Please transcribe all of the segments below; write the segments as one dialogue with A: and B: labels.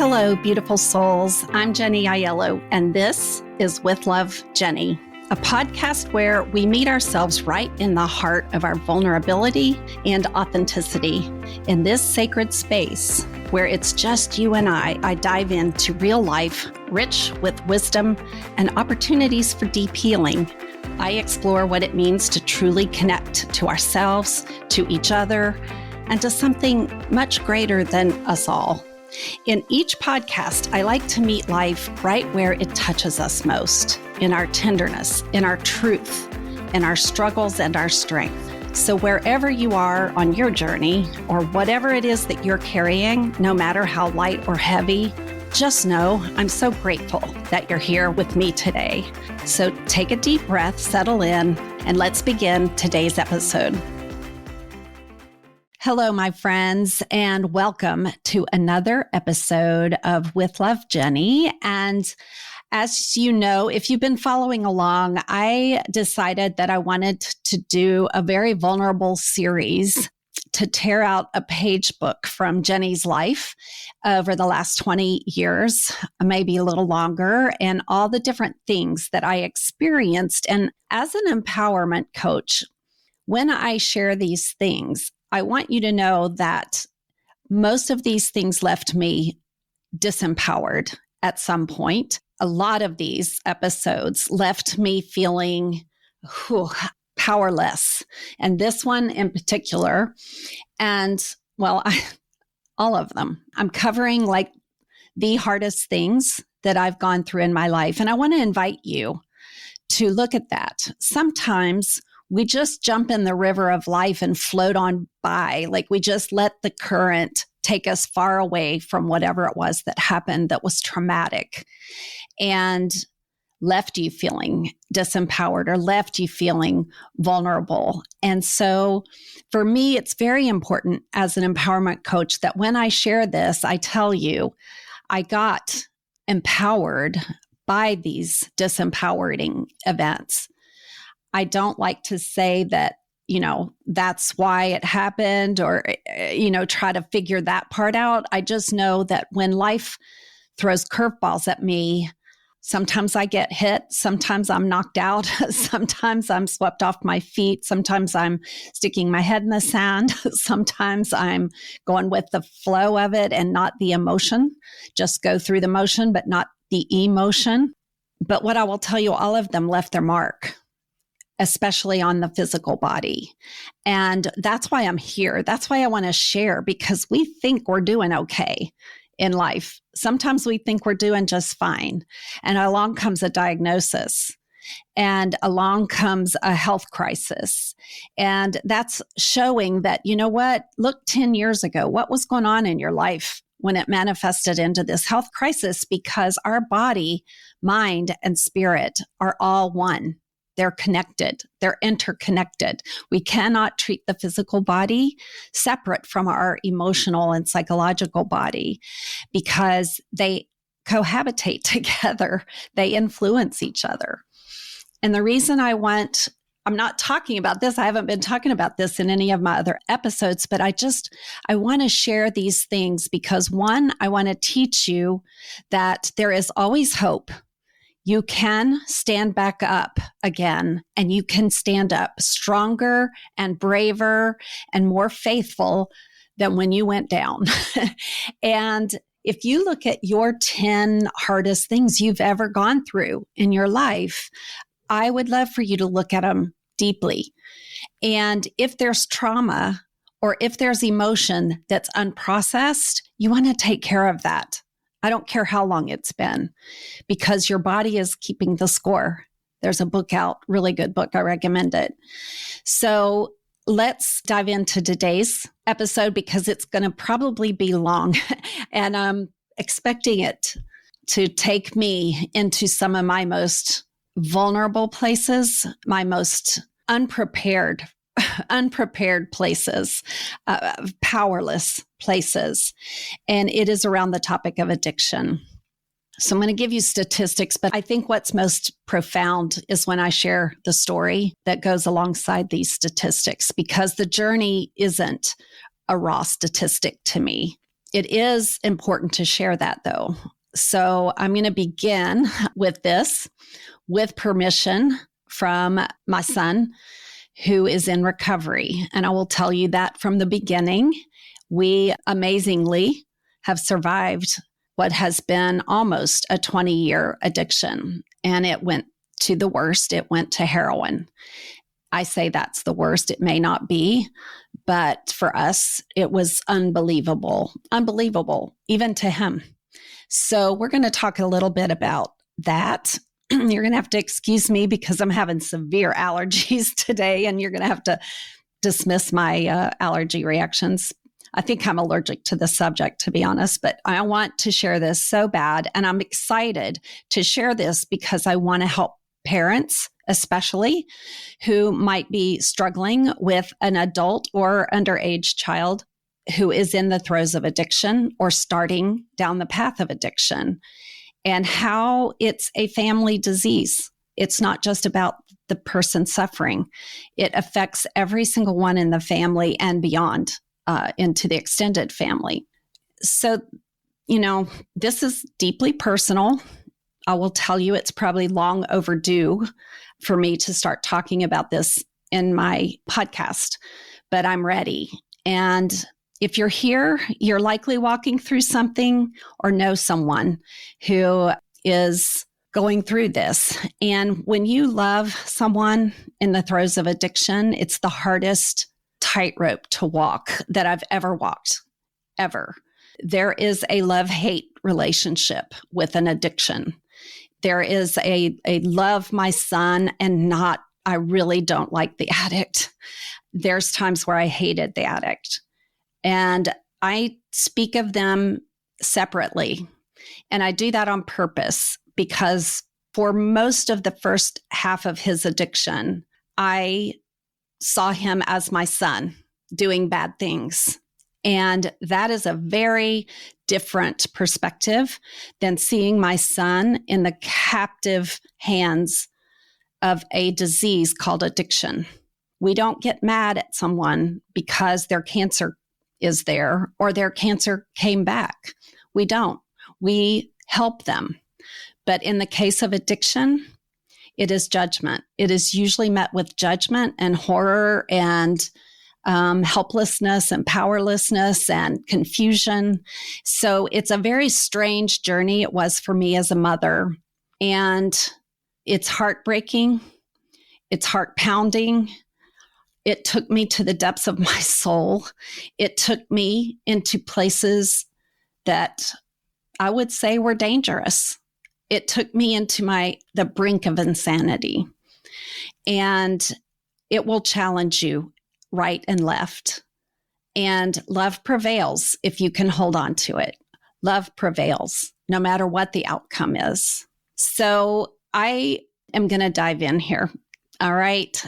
A: Hello, beautiful souls. I'm Jenny Aiello, and this is With Love, Jenny, a podcast where we meet ourselves right in the heart of our vulnerability and authenticity. In this sacred space where it's just you and I dive into real life, rich with wisdom and opportunities for deep healing. I explore what it means to truly connect to ourselves, to each other, and to something much greater than us all. In each podcast, I like to meet life right where it touches us most, in our tenderness, in our truth, in our struggles and our strength. So wherever you are on your journey, or whatever it is that you're carrying, no matter how light or heavy, just know I'm so grateful that you're here with me today. So take a deep breath, settle in, and let's begin today's episode. Hello, my friends, and welcome to another episode of With Love, Jenny. And as you know, if you've been following along, I decided that I wanted to do a very vulnerable series to tear out a page book from Jenny's life over the last 20 years, maybe a little longer, and all the different things that I experienced. And as an empowerment coach, when I share these things, I want you to know that most of these things left me disempowered at some point. A lot of these episodes left me feeling powerless. And this one in particular, and well, all of them. I'm covering like the hardest things that I've gone through in my life. And I want to invite you to look at that. Sometimes we just jump in the river of life and float on by, like we just let the current take us far away from whatever it was that happened that was traumatic and left you feeling disempowered or left you feeling vulnerable. And so for me, it's very important as an empowerment coach that when I share this, I tell you, I got empowered by these disempowering events. I don't like to say that, that's why it happened or, try to figure that part out. I just know that when life throws curveballs at me, sometimes I get hit, sometimes I'm knocked out, sometimes I'm swept off my feet, sometimes I'm sticking my head in the sand, sometimes I'm going with the flow of it and not the emotion, just go through the motion, but not the emotion. But what I will tell you, all of them left their mark, especially on the physical body. And that's why I'm here. That's why I want to share, because we think we're doing okay in life. Sometimes we think we're doing just fine. And along comes a diagnosis, and along comes a health crisis. And that's showing that, you know what? Look, 10 years ago, what was going on in your life when it manifested into this health crisis? Because our body, mind, and spirit are all one. They're connected. They're interconnected. We cannot treat the physical body separate from our emotional and psychological body because they cohabitate together. They influence each other. And the reason I'm not talking about this, I haven't been talking about this in any of my other episodes, but I want to share these things because one, I want to teach you that there is always hope. You can stand back up again, and you can stand up stronger and braver and more faithful than when you went down. And if you look at your 10 hardest things you've ever gone through in your life, I would love for you to look at them deeply. And if there's trauma or if there's emotion that's unprocessed, you want to take care of that. I don't care how long it's been, because your body is keeping the score. There's a book out, really good book. I recommend it. So let's dive into today's episode because it's going to probably be long. And I'm expecting it to take me into some of my most vulnerable places, my most unprepared places, powerless places. And it is around the topic of addiction. So I'm going to give you statistics, but I think what's most profound is when I share the story that goes alongside these statistics, because the journey isn't a raw statistic to me. It is important to share that, though. So I'm going to begin with this with permission from my son, who is in recovery. And I will tell you that from the beginning, we amazingly have survived what has been almost a 20-year addiction. And it went to the worst. It went to heroin. I say that's the worst. It may not be, but for us, it was unbelievable, even to him. So we're going to talk a little bit about that. You're going to have to excuse me because I'm having severe allergies today, and you're going to have to dismiss my allergy reactions. I think I'm allergic to the subject, to be honest, but I want to share this so bad. And I'm excited to share this because I want to help parents, especially who might be struggling with an adult or underage child who is in the throes of addiction or starting down the path of addiction, and how it's a family disease. It's not just about the person suffering. It affects every single one in the family and beyond, into the extended family. So, this is deeply personal. I will tell you it's probably long overdue for me to start talking about this in my podcast, but I'm ready. And if you're here, you're likely walking through something or know someone who is going through this. And when you love someone in the throes of addiction, it's the hardest tightrope to walk that I've ever walked, ever. There is a love-hate relationship with an addiction. There is a love my son and not, I really don't like the addict. There's times where I hated the addict. And I speak of them separately. And I do that on purpose because for most of the first half of his addiction, I saw him as my son doing bad things. And that is a very different perspective than seeing my son in the captive hands of a disease called addiction. We don't get mad at someone because their cancer is there or their cancer came back. We don't. We help them. But in the case of addiction, it is judgment. It is usually met with judgment and horror and helplessness and powerlessness and confusion. So it's a very strange journey it was for me as a mother. And it's heartbreaking. It's heart pounding. It took me to the depths of my soul. It took me into places that I would say were dangerous. It took me into the brink of insanity. And it will challenge you right and left. And love prevails if you can hold on to it. Love prevails no matter what the outcome is. So I am going to dive in here. All right.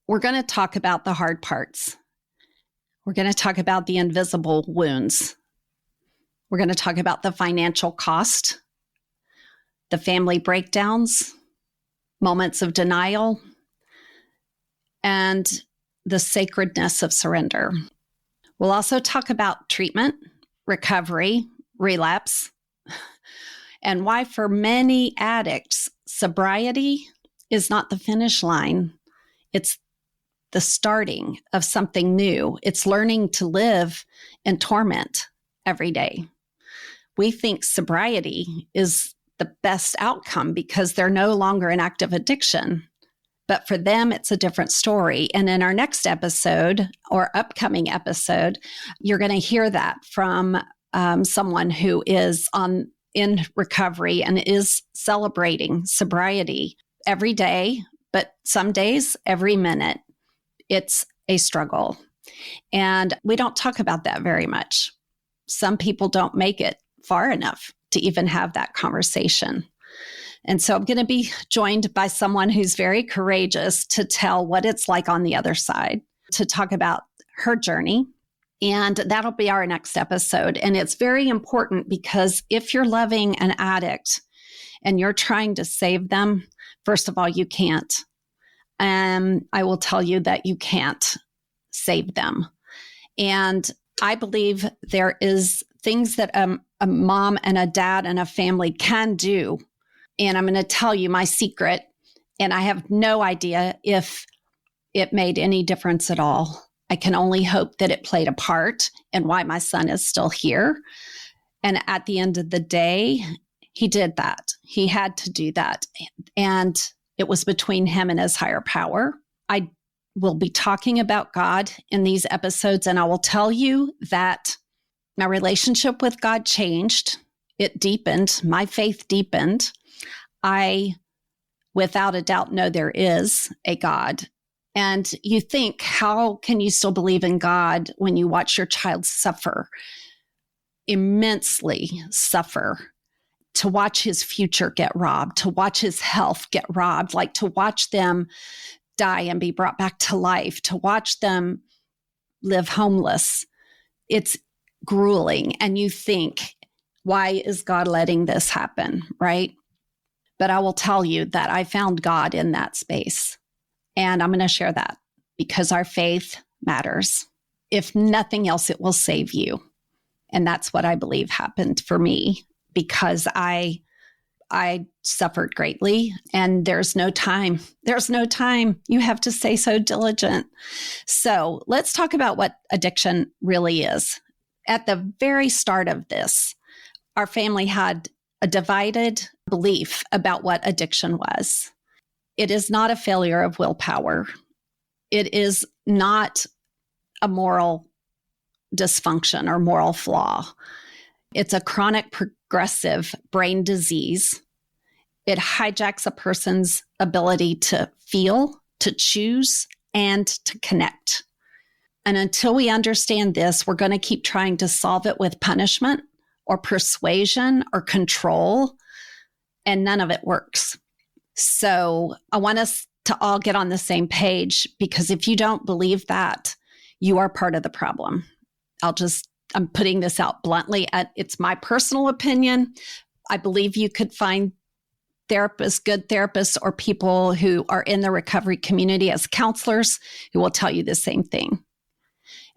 A: We're going to talk about the hard parts. We're going to talk about the invisible wounds. We're going to talk about the financial cost, the family breakdowns, moments of denial, and the sacredness of surrender. We'll also talk about treatment, recovery, relapse, and why for many addicts, sobriety is not the finish line. It's the starting of something new. It's learning to live in torment every day. We think sobriety is the best outcome because they're no longer in active addiction. But for them, it's a different story. And in our next episode or upcoming episode, you're going to hear that from someone who is in recovery and is celebrating sobriety every day, but some days, every minute. It's a struggle. And we don't talk about that very much. Some people don't make it far enough to even have that conversation. And so I'm going to be joined by someone who's very courageous to tell what it's like on the other side, to talk about her journey. And that'll be our next episode. And it's very important because if you're loving an addict and you're trying to save them, first of all, you can't. I will tell you that you can't save them. And I believe there is things that a mom and a dad and a family can do. And I'm going to tell you my secret, and I have no idea if it made any difference at all. I can only hope that it played a part in why my son is still here. And at the end of the day, he did that. He had to do that. And it was between him and his higher power. I will be talking about God in these episodes, and I will tell you that my relationship with God changed. It deepened. My faith deepened. I, without a doubt, know there is a God. And you think, how can you still believe in God when you watch your child suffer, immensely suffer, to watch his future get robbed, to watch his health get robbed, like to watch them die and be brought back to life, to watch them live homeless? It's grueling. And you think, why is God letting this happen, right? But I will tell you that I found God in that space. And I'm going to share that because our faith matters. If nothing else, it will save you. And that's what I believe happened for me, because I suffered greatly, and there's no time. There's no time. You have to stay so diligent. So let's talk about what addiction really is. At the very start of this, our family had a divided belief about what addiction was. It is not a failure of willpower. It is not a moral dysfunction or moral flaw. It's a chronic progressive brain disease. It hijacks a person's ability to feel, to choose, and to connect. And until we understand this, we're going to keep trying to solve it with punishment or persuasion or control, and none of it works. So I want us to all get on the same page, because if you don't believe that, you are part of the problem. I'm putting this out bluntly. It's my personal opinion. I believe you could find therapists, good therapists, or people who are in the recovery community as counselors who will tell you the same thing.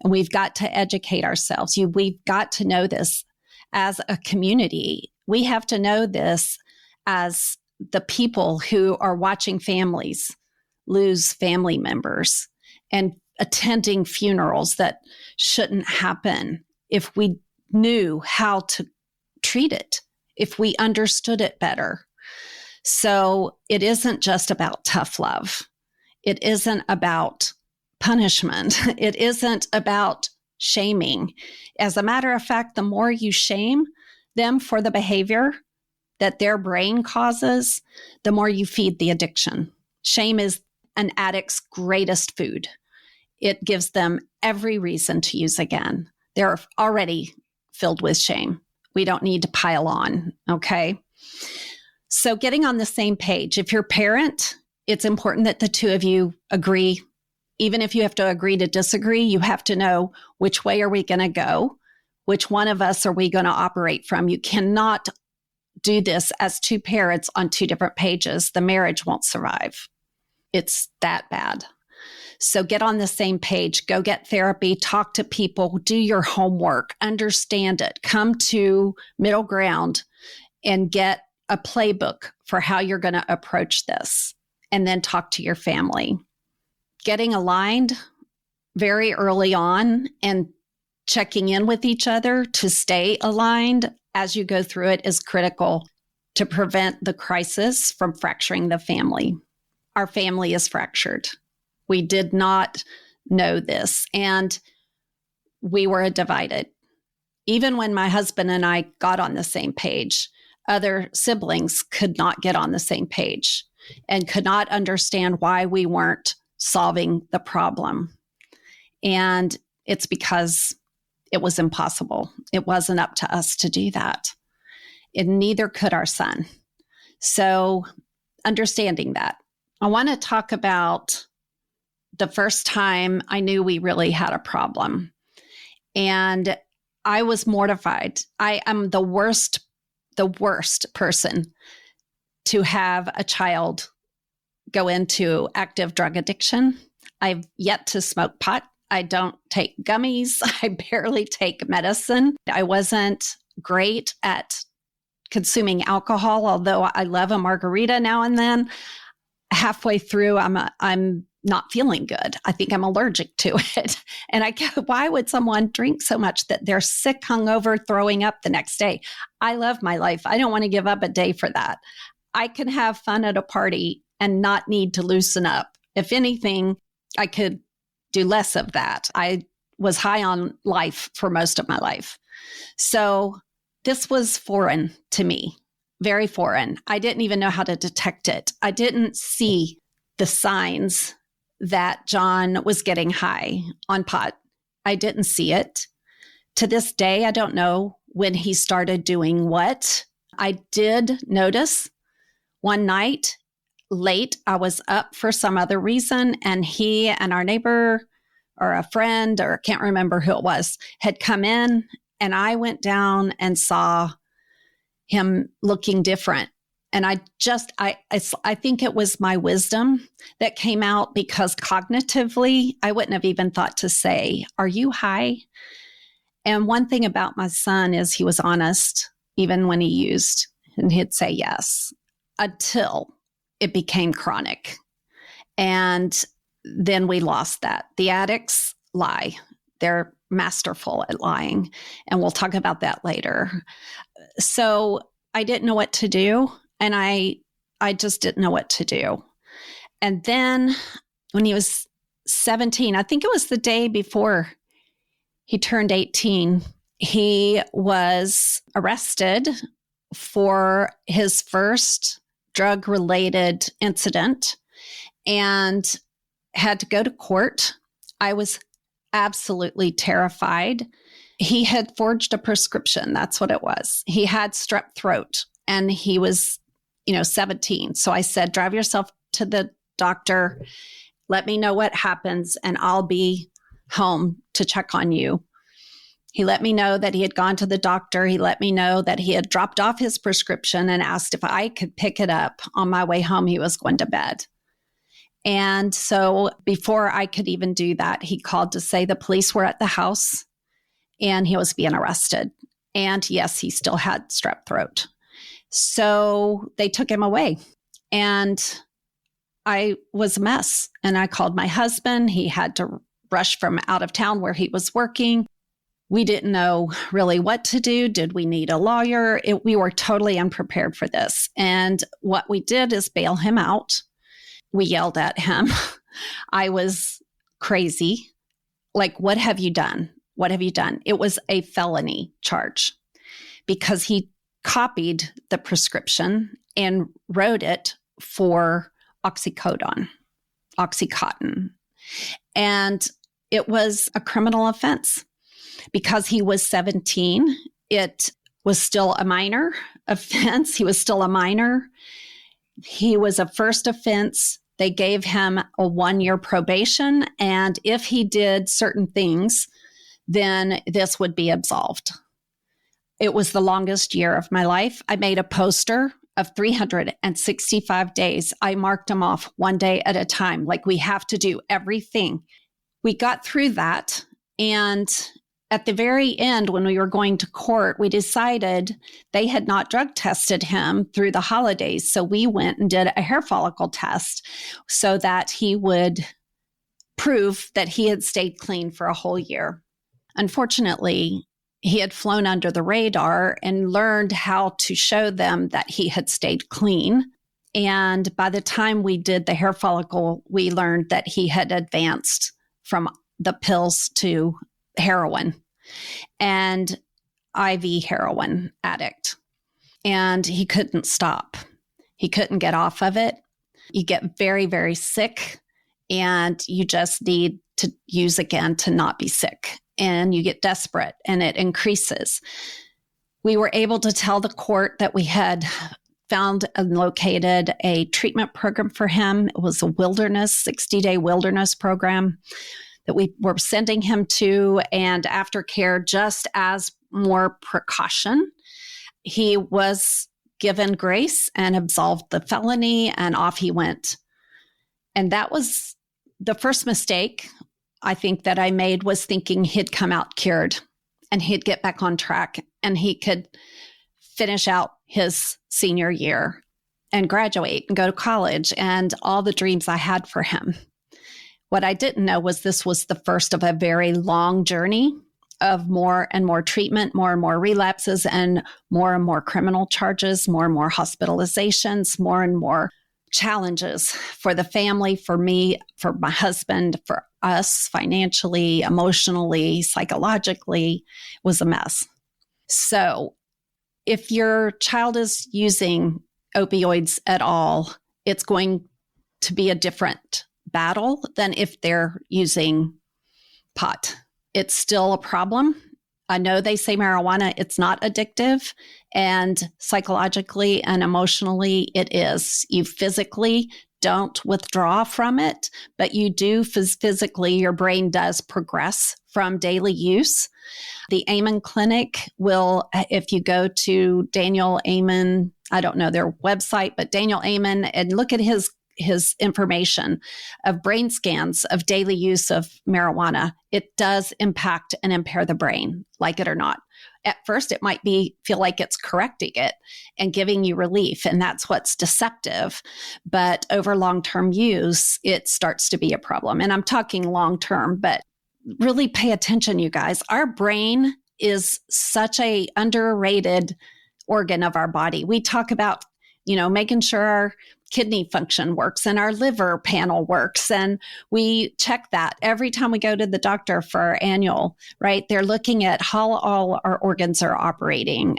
A: And we've got to educate ourselves. We've got to know this as a community. We have to know this as the people who are watching families lose family members and attending funerals that shouldn't happen. If we knew how to treat it, if we understood it better. So it isn't just about tough love. It isn't about punishment. It isn't about shaming. As a matter of fact, the more you shame them for the behavior that their brain causes, the more you feed the addiction. Shame is an addict's greatest food. It gives them every reason to use again. They're already filled with shame. We don't need to pile on, okay? So getting on the same page. If you're a parent, it's important that the two of you agree. Even if you have to agree to disagree, you have to know, which way are we going to go? Which one of us are we going to operate from? You cannot do this as two parents on two different pages. The marriage won't survive. It's that bad. So get on the same page, go get therapy, talk to people, do your homework, understand it, come to middle ground and get a playbook for how you're going to approach this, and then talk to your family. Getting aligned very early on and checking in with each other to stay aligned as you go through it is critical to prevent the crisis from fracturing the family. Our family is fractured. We did not know this, and we were divided. Even when my husband and I got on the same page, other siblings could not get on the same page and could not understand why we weren't solving the problem. And it's because it was impossible. It wasn't up to us to do that. And neither could our son. So understanding that, I want to talk about the first time I knew we really had a problem. And I was mortified. I am the worst person to have a child go into active drug addiction. I've yet to smoke pot. I don't take gummies. I barely take medicine. I wasn't great at consuming alcohol, although I love a margarita now and then. Halfway through, I'm not feeling good. I think I'm allergic to it. And why would someone drink so much that they're sick, hungover, throwing up the next day? I love my life. I don't want to give up a day for that. I can have fun at a party and not need to loosen up. If anything, I could do less of that. I was high on life for most of my life. So this was foreign to me. Very foreign. I didn't even know how to detect it. I didn't see the signs that John was getting high on pot. I didn't see it. To this day, I don't know when he started doing what. I did notice one night late, I was up for some other reason, and he and our neighbor or a friend, or I can't remember who it was, had come in, and I went down and saw him looking different. And I think it was my wisdom that came out, because cognitively, I wouldn't have even thought to say, "Are you high?" And one thing about my son is he was honest, even when he used, and he'd say yes, until it became chronic. And then we lost that. The addicts lie. They're masterful at lying. And we'll talk about that later. So I didn't know what to do. And I just didn't know what to do. And then when he was 17, I think it was the day before he turned 18, he was arrested for his first drug-related incident and had to go to court. I was absolutely terrified. He had forged a prescription. That's what it was. He had strep throat, and he was, 17. So I said, drive yourself to the doctor. Let me know what happens, and I'll be home to check on you. He let me know that he had gone to the doctor. He let me know that he had dropped off his prescription and asked if I could pick it up on my way home. He was going to bed. And so before I could even do that, he called to say the police were at the house and he was being arrested. And yes, he still had strep throat. So they took him away. And I was a mess. And I called my husband. He had to rush from out of town where he was working. We didn't know really what to do. Did we need a lawyer? We were totally unprepared for this. And what we did is bail him out. We yelled at him. I was crazy. Like, what have you done? What have you done? It was a felony charge because he copied the prescription and wrote it for Oxycodone, Oxycontin. And it was a criminal offense. Because he was 17, it was still a minor offense. He was still a minor. He was a first offense. They gave him a 1-year probation. And if he did certain things, then this would be absolved. It was the longest year of my life. I made a poster of 365 days. I marked them off one day at a time, like we have to do everything. We got through that. And at the very end, when we were going to court, we decided they had not drug tested him through the holidays. So we went and did a hair follicle test so that he would prove that he had stayed clean for a whole year. Unfortunately, he had flown under the radar and learned how to show them that he had stayed clean. And by the time we did the hair follicle, we learned that he had advanced from the pills to heroin and IV heroin addict. And he couldn't stop. He couldn't get off of it. You get very, very sick, and you just need to use again to not be sick. And you get desperate, and it increases. We were able to tell the court that we had found and located a treatment program for him. It was a 60-day wilderness program that we were sending him to, and aftercare just as more precaution. He was given grace and absolved the felony, and off he went. And that was the first mistake I think that I made was thinking he'd come out cured and he'd get back on track and he could finish out his senior year and graduate and go to college and all the dreams I had for him. What I didn't know was this was the first of a very long journey of more and more treatment, more and more relapses, and more criminal charges, more and more hospitalizations, more and more challenges for the family, for me, for my husband, for us financially, emotionally, psychologically. It was a mess. So if your child is using opioids at all, it's going to be a different battle than if they're using pot. It's still a problem. I know they say marijuana, it's not addictive, and psychologically and emotionally it is. You physically don't withdraw from it, but you do physically, your brain does progress from daily use. The Amen Clinic will, if you go to Daniel Amen, I don't know their website, but Daniel Amen, and look at his information of brain scans of daily use of marijuana, it does impact and impair the brain, like it or not. At first, it might feel like it's correcting it and giving you relief, and that's what's deceptive. But over long-term use, it starts to be a problem. And I'm talking long-term, but really pay attention, you guys. Our brain is such a underrated organ of our body. We talk about, making sure our kidney function works and our liver panel works. And we check that every time we go to the doctor for our annual, right? They're looking at how all our organs are operating.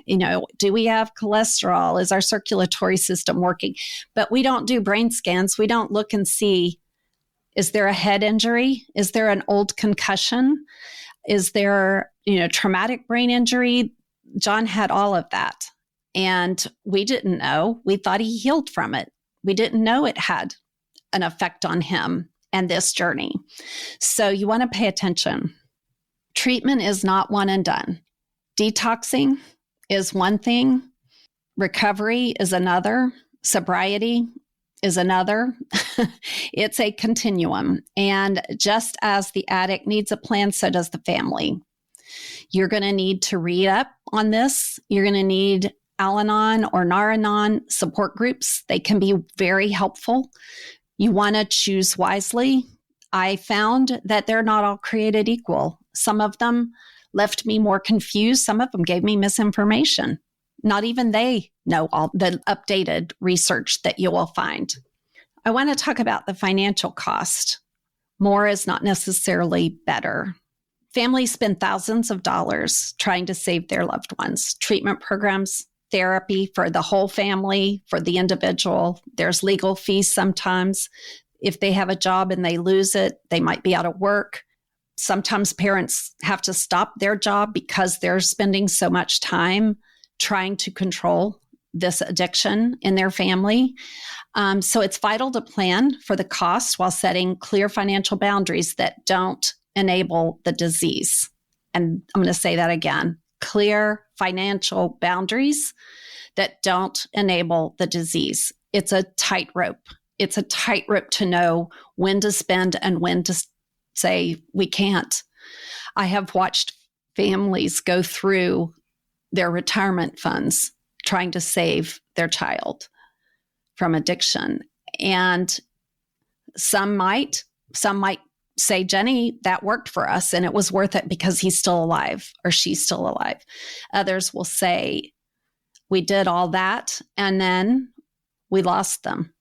A: Do we have cholesterol? Is our circulatory system working? But we don't do brain scans. We don't look and see, is there a head injury? Is there an old concussion? Is there, traumatic brain injury? John had all of that. And we didn't know. We thought he healed from it. We didn't know it had an effect on him and this journey. So you want to pay attention. Treatment is not one and done. Detoxing is one thing. Recovery is another. Sobriety is another. It's a continuum. And just as the addict needs a plan, so does the family. You're going to need to read up on this. You're going to need Al-Anon or Nar-Anon support groups. They can be very helpful. You want to choose wisely. I found that they're not all created equal. Some of them left me more confused. Some of them gave me misinformation. Not even they know all the updated research that you will find. I want to talk about the financial cost. More is not necessarily better. Families spend thousands of dollars trying to save their loved ones. Treatment programs, therapy for the whole family, for the individual. There's legal fees sometimes. If they have a job and they lose it, they might be out of work. Sometimes parents have to stop their job because they're spending so much time trying to control this addiction in their family. So it's vital to plan for the cost while setting clear financial boundaries that don't enable the disease. And I'm going to say that again. Clear financial boundaries that don't enable the disease. It's a tightrope. It's a tightrope to know when to spend and when to say we can't. I have watched families go through their retirement funds trying to save their child from addiction. And some might say, Jenny, that worked for us and it was worth it because he's still alive or she's still alive. Others will say, we did all that and then we lost them.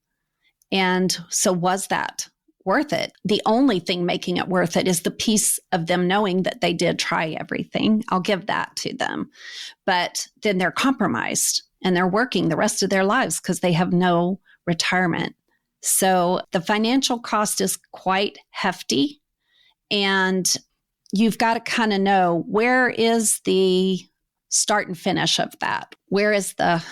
A: And so was that worth it? The only thing making it worth it is the peace of them knowing that they did try everything. I'll give that to them. But then they're compromised and they're working the rest of their lives because they have no retirement. So the financial cost is quite hefty, and you've got to kind of know where is the start and finish of that? Where is the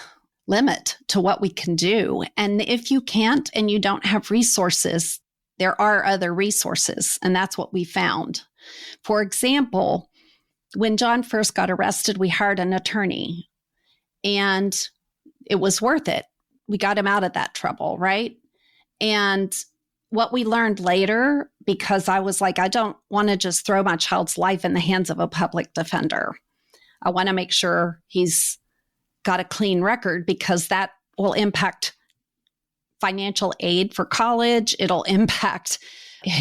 A: limit to what we can do? And if you can't and you don't have resources, there are other resources, and that's what we found. For example, when John first got arrested, we hired an attorney, and it was worth it. We got him out of that trouble, right? And what we learned later, because I was like, I don't want to just throw my child's life in the hands of a public defender. I want to make sure he's got a clean record, because that will impact financial aid for college. It'll impact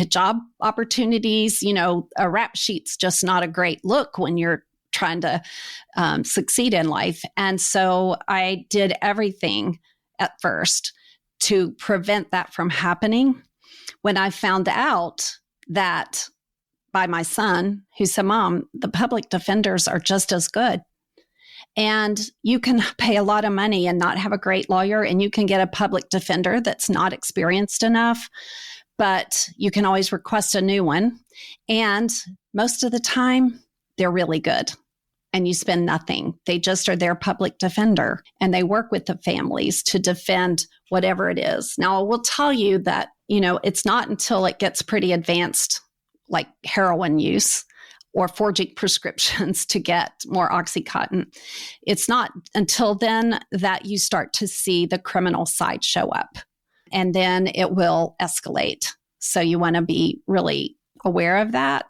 A: job opportunities. A rap sheet's just not a great look when you're trying to succeed in life. And so I did everything at first to prevent that from happening. When I found out that by my son, who said, Mom, the public defenders are just as good. And you can pay a lot of money and not have a great lawyer, and you can get a public defender that's not experienced enough, but you can always request a new one. And most of the time, they're really good. And you spend nothing. They just are their public defender, and they work with the families to defend whatever it is. Now, I will tell you that, it's not until it gets pretty advanced, like heroin use or forging prescriptions to get more Oxycontin. It's not until then that you start to see the criminal side show up, and then it will escalate. So you want to be really aware of that.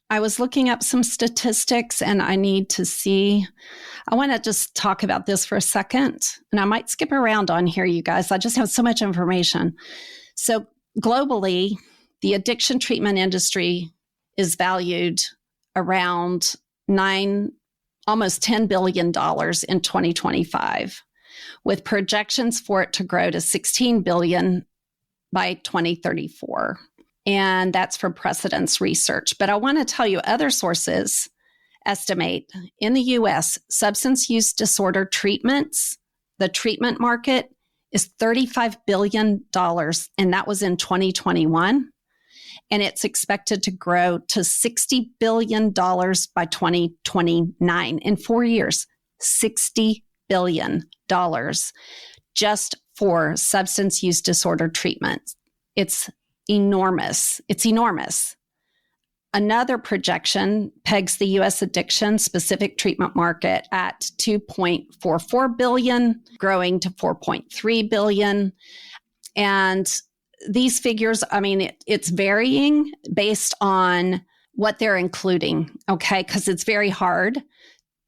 A: I was looking up some statistics, and I want to just talk about this for a second, and I might skip around on here, you guys. I just have so much information. So globally, the addiction treatment industry is valued around almost $10 billion in 2025, with projections for it to grow to $16 billion by 2034. And that's from Precedence Research. But I want to tell you, other sources estimate in the U.S., substance use disorder treatments, the treatment market is $35 billion, and that was in 2021. And it's expected to grow to $60 billion by 2029. In 4 years, $60 billion just for substance use disorder treatment. It's enormous. It's enormous. Another projection pegs the U.S. addiction specific treatment market at $2.44 billion, growing to $4.3 billion. And these figures, it's varying based on what they're including, okay? Because it's very hard.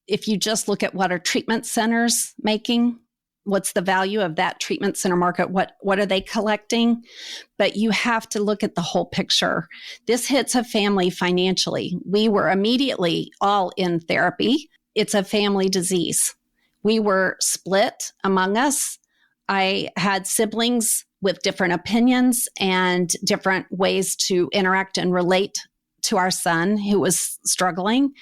A: If you just look at what are treatment centers making, what's the value of that treatment center market? What are they collecting? But you have to look at the whole picture. This hits a family financially. We were immediately all in therapy. It's a family disease. We were split among us. I had siblings with different opinions and different ways to interact and relate to our son who was struggling.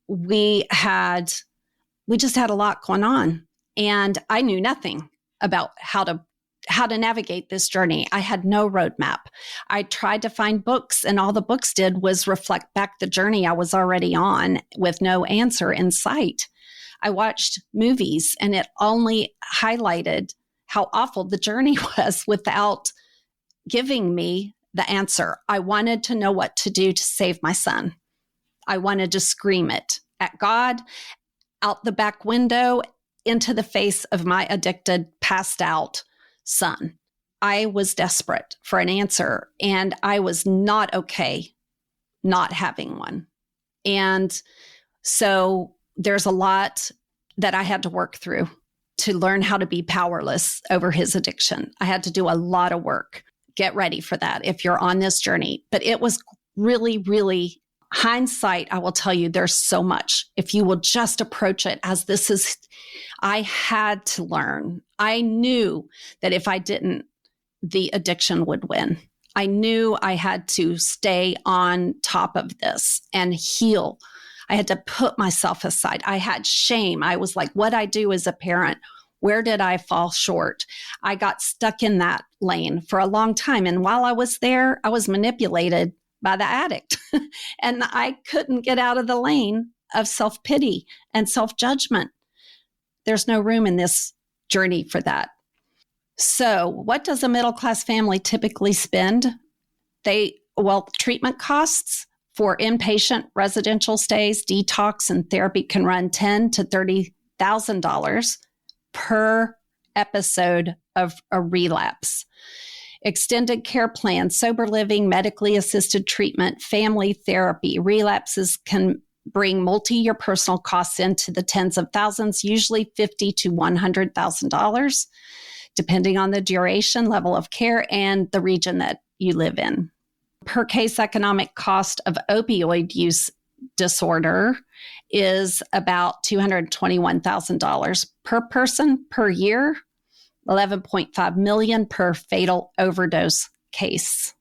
A: We just had a lot going on. And I knew nothing about how to navigate this journey. I had no roadmap. I tried to find books, and all the books did was reflect back the journey I was already on with no answer in sight. I watched movies, and it only highlighted how awful the journey was without giving me the answer. I wanted to know what to do to save my son. I wanted to scream it at God, out the back window, into the face of my addicted, passed out son. I was desperate for an answer, and I was not okay not having one. And so there's a lot that I had to work through to learn how to be powerless over his addiction. I had to do a lot of work. Get ready for that if you're on this journey. But it was really, really hindsight. I will tell you, there's so much. If you will just approach it as this is, I had to learn. I knew that if I didn't, the addiction would win. I knew I had to stay on top of this and heal. I had to put myself aside. I had shame. I was like, what I do as a parent, where did I fall short? I got stuck in that lane for a long time. And while I was there, I was manipulated by the addict. And I couldn't get out of the lane of self-pity and self-judgment. There's no room in this journey for that. So what does a middle-class family typically spend? Treatment costs for inpatient residential stays, detox, and therapy can run $10,000 to $30,000 per episode of a relapse. Extended care plans, sober living, medically assisted treatment, family therapy. Relapses can bring multi-year personal costs into the tens of thousands, usually $50,000 to $100,000, depending on the duration, level of care, and the region that you live in. Per case economic cost of opioid use disorder is about $221,000 per person per year, $11.5 million per fatal overdose case.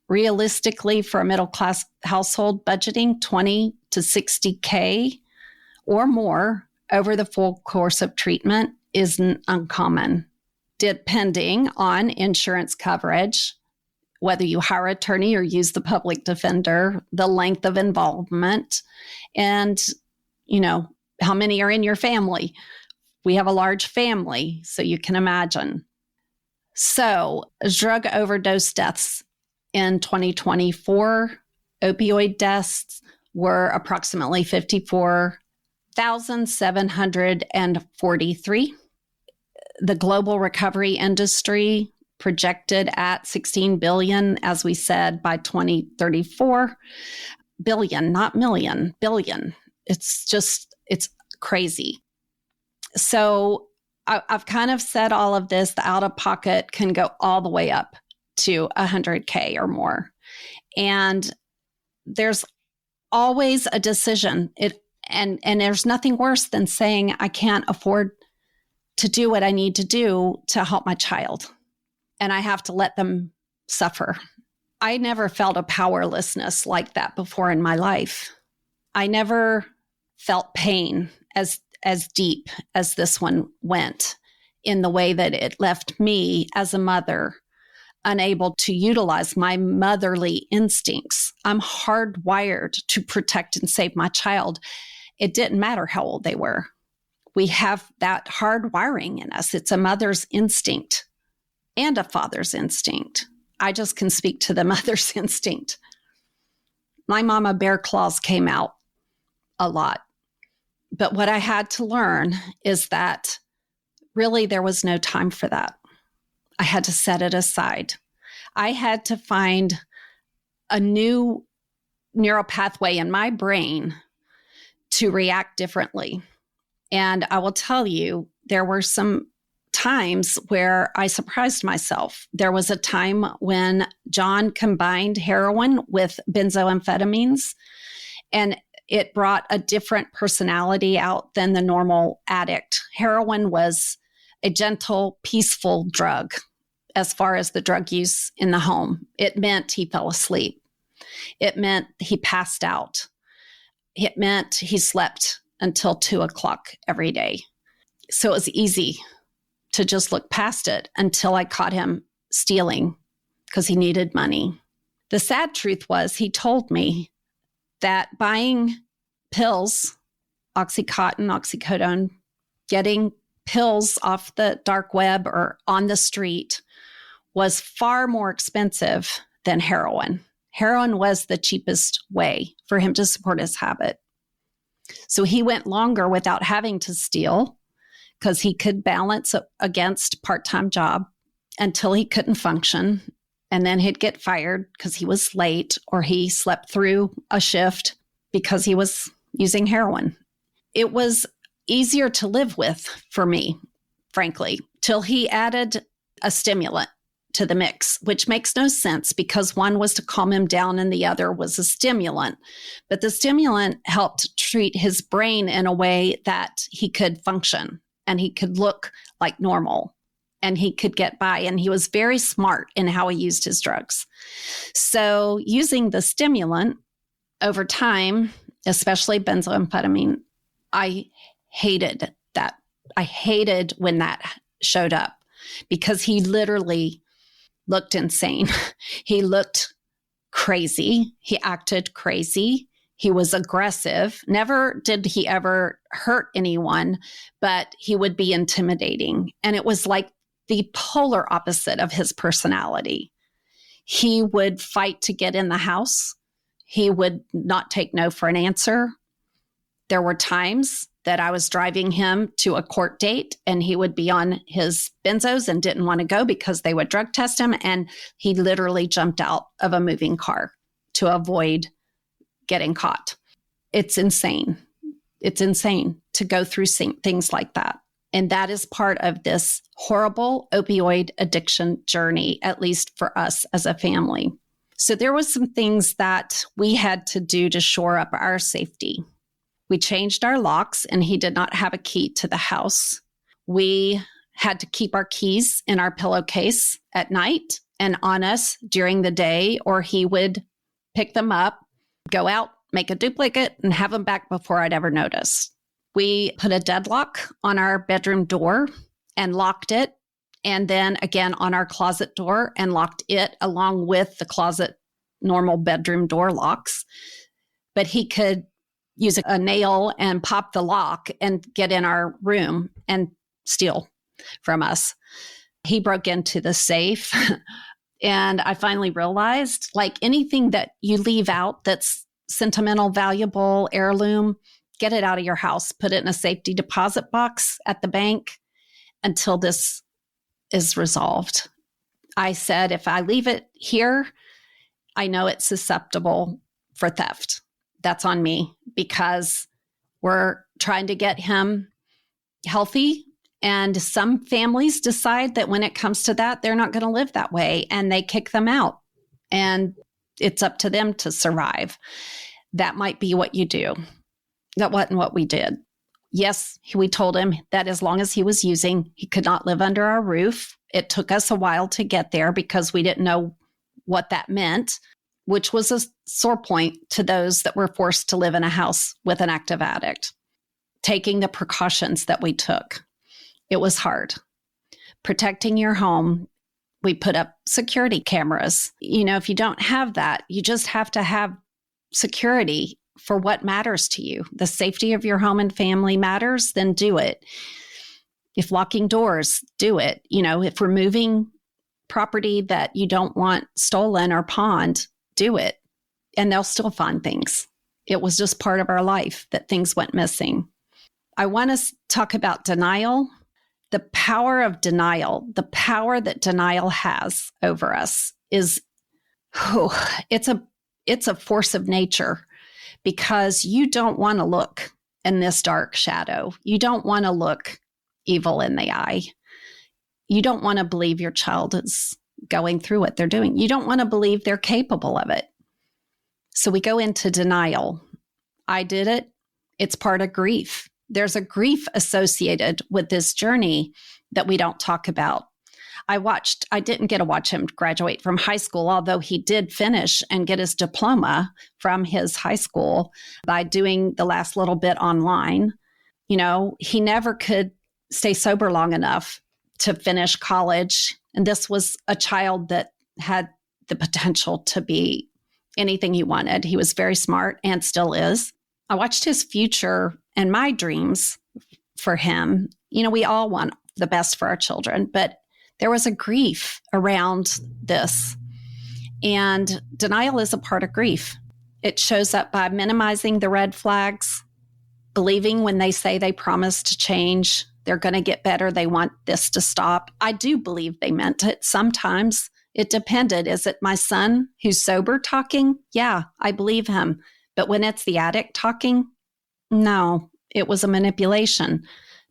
A: Realistically, for a middle-class household, budgeting $20,000 to $60,000 or more over the full course of treatment isn't uncommon, depending on insurance coverage, whether you hire an attorney or use the public defender, the length of involvement, and, how many are in your family. We have a large family, so you can imagine. So, drug overdose deaths in 2024, opioid deaths were approximately 54,743. The global recovery industry projected at 16 billion, as we said, by 2034. Billion, not million, billion. It's crazy. So I've kind of said all of this. The out-of-pocket can go all the way up to $100,000 or more. And there's always a decision. And there's nothing worse than saying, I can't afford to do what I need to do to help my child, and I have to let them suffer. I never felt a powerlessness like that before in my life. I never felt pain as deep as this one went, in the way that it left me as a mother unable to utilize my motherly instincts. I'm hardwired to protect and save my child. It didn't matter how old they were. We have that hard wiring in us. It's a mother's instinct and a father's instinct. I just can speak to the mother's instinct. My mama bear claws came out a lot. But what I had to learn is that really there was no time for that. I had to set it aside. I had to find a new neural pathway in my brain to react differently. And I will tell you, there were some times where I surprised myself. There was a time when John combined heroin with benzoamphetamines, and it brought a different personality out than the normal addict. Heroin was a gentle, peaceful drug as far as the drug use in the home. It meant he fell asleep. It meant he passed out. It meant he slept until 2:00 every day. So it was easy to just look past it until I caught him stealing because he needed money. The sad truth was he told me that buying pills, Oxycontin, oxycodone, getting pills off the dark web or on the street was far more expensive than heroin. Heroin was the cheapest way for him to support his habit. So he went longer without having to steal because he could balance against part-time job until he couldn't function. And then he'd get fired because he was late, or he slept through a shift because he was using heroin. It was easier to live with for me, frankly, till he added a stimulant to the mix, which makes no sense because one was to calm him down and the other was a stimulant. But the stimulant helped treat his brain in a way that he could function and he could look like normal and he could get by. And he was very smart in how he used his drugs. So using the stimulant over time, especially benzoamphetamine, I hated that. I hated when that showed up because he literally looked insane. He looked crazy. He acted crazy. He was aggressive. Never did he ever hurt anyone, but he would be intimidating. And it was like the polar opposite of his personality. He would fight to get in the house. He would not take no for an answer. There were times that I was driving him to a court date and he would be on his benzos and didn't want to go because they would drug test him. And he literally jumped out of a moving car to avoid getting caught. It's insane. It's insane to go through things like that. And that is part of this horrible opioid addiction journey, at least for us as a family. So there was some things that we had to do to shore up our safety. We changed our locks and he did not have a key to the house. We had to keep our keys in our pillowcase at night and on us during the day, or he would pick them up, go out, make a duplicate, and have them back before I'd ever notice. We put a deadlock on our bedroom door and locked it, and then again on our closet door and locked it along with the closet normal bedroom door locks. But he could use a nail and pop the lock and get in our room and steal from us. He broke into the safe. And I finally realized, like anything that you leave out that's sentimental, valuable, heirloom, get it out of your house, put it in a safety deposit box at the bank until this is resolved. I said, if I leave it here, I know it's susceptible for theft. That's on me because we're trying to get him healthy. And some families decide that when it comes to that, they're not going to live that way and they kick them out. And it's up to them to survive. That might be what you do. That wasn't what we did. Yes, we told him that as long as he was using, he could not live under our roof. It took us a while to get there because we didn't know what that meant, which was a sore point to those that were forced to live in a house with an active addict. Taking the precautions that we took. It was hard. Protecting your home. We put up security cameras. If you don't have that, you just have to have security for what matters to you. The safety of your home and family matters, then do it. If locking doors, do it. If removing property that you don't want stolen or pawned, do it. And they'll still find things. It was just part of our life that things went missing. I want to talk about denial. The power of denial, the power that denial has over us is, it's a force of nature because you don't want to look in this dark shadow. You don't want to look evil in the eye. You don't want to believe your child is going through what they're doing. You don't want to believe they're capable of it. So we go into denial. I did it. It's part of grief. There's a grief associated with this journey that we don't talk about. I didn't get to watch him graduate from high school, although he did finish and get his diploma from his high school by doing the last little bit online. He never could stay sober long enough to finish college. And this was a child that had the potential to be anything he wanted. He was very smart and still is. I watched his future and my dreams for him. We all want the best for our children, but there was a grief around this. And denial is a part of grief. It shows up by minimizing the red flags, believing when they say they promise to change, they're going to get better, they want this to stop. I do believe they meant it. Sometimes it depended. Is it my son who's sober talking? Yeah, I believe him. But when it's the addict talking, no, it was a manipulation.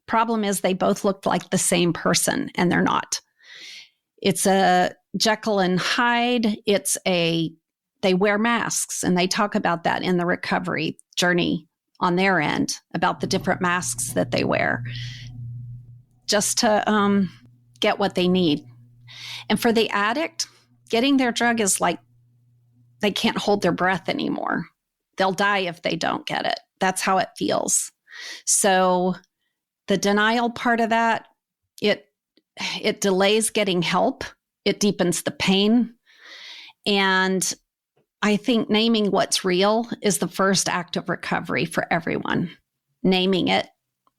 A: Problem is they both looked like the same person and they're not. It's a Jekyll and Hyde. They wear masks and they talk about that in the recovery journey on their end about the different masks that they wear just to get what they need. And for the addict, getting their drug is like they can't hold their breath anymore. They'll die if they don't get it. That's how it feels. So the denial part of that, it delays getting help. It deepens the pain. And I think naming what's real is the first act of recovery for everyone. Naming it.